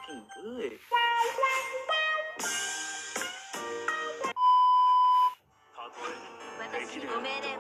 เอ้ย私ご命令を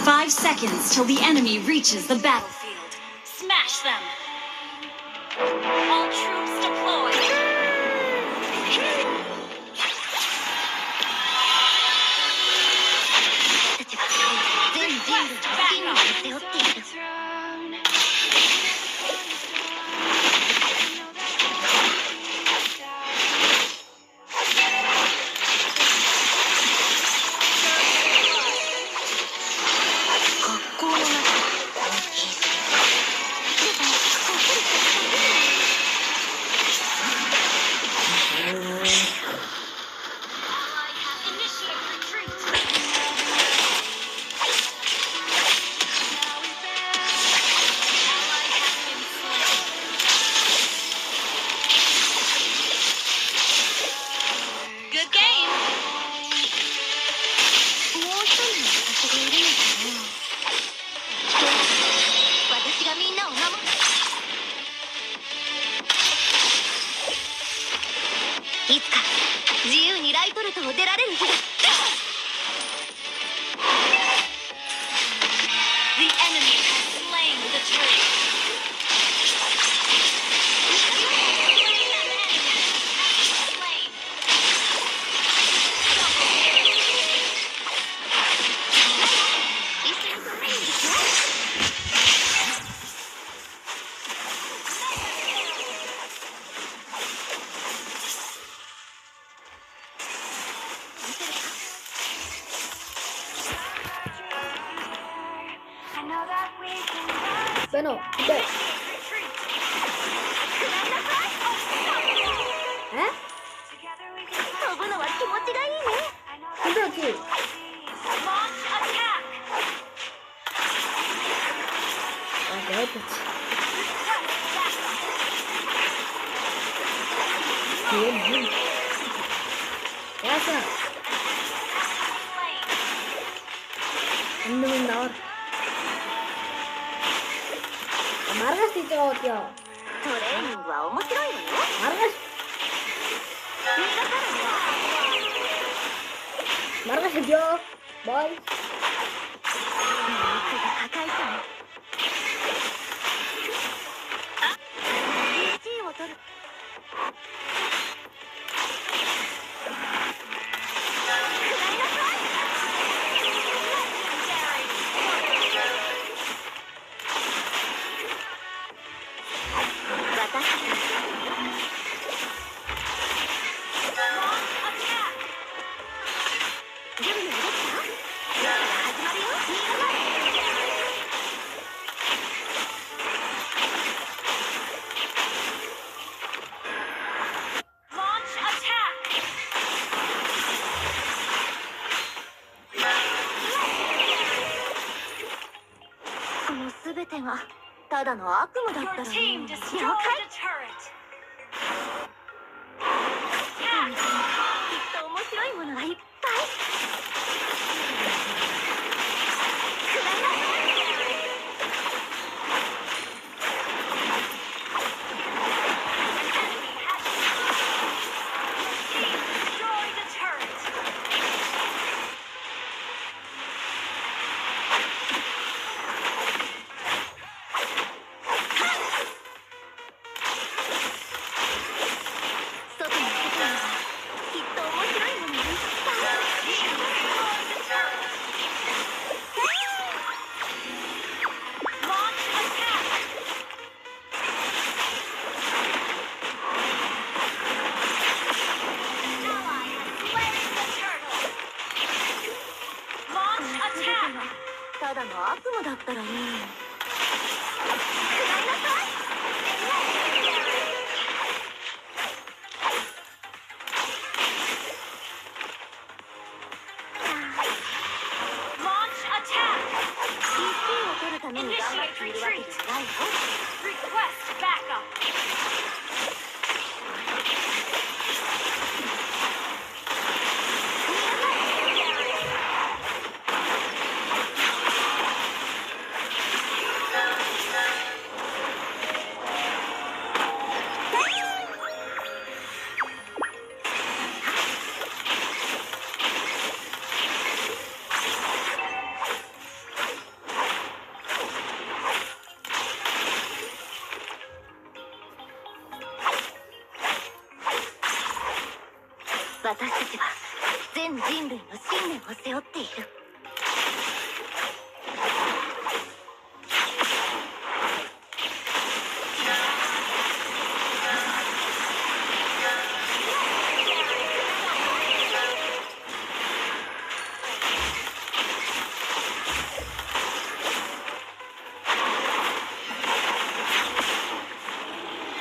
5 seconds till the enemy reaches the battlefield. Smash them! All troops deployed! Request backup! Good game! 私がみんなを守る。いつか自由にライトルトを出られる日が。The enemy has slain the tree. Bueno, ve. ¿Eh? 飛ぶのは気持ちがいいね。 근데 어떻게? Launch attack! 아, 내가 했지. 야자. 안 되면 나와라. 말할 수 있죠, 어때요? トレーニングは面白いわよ。 말하시죠. 뭐이? 肉が破壊され。1位を取る。 Launch attack! この全てがただの悪夢だ Your ったら team ね。 destroyed 了解。 a turret! きっと面白いものがいっぱい。Destroyed a turret! 外の世界はきっと面白いものがいっぱい。だの悪夢だったらね。Launch attack! 1点を取るために頑張っているわけじゃないよ。 Request backup!私たちは全人類の信念を背負っている。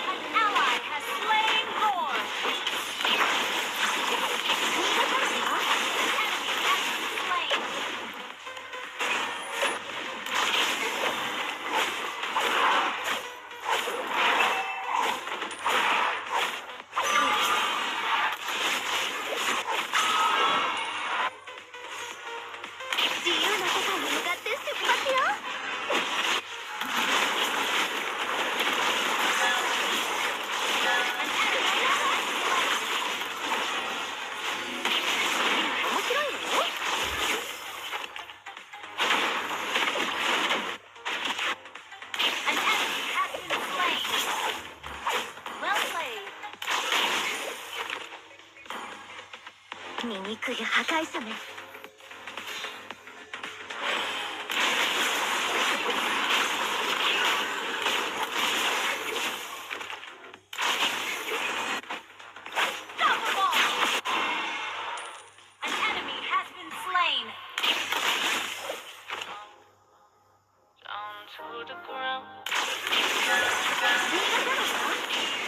An ally has slain Thor!醜い破壊者め。An enemy has been slain! Down to the ground. 新型なのか？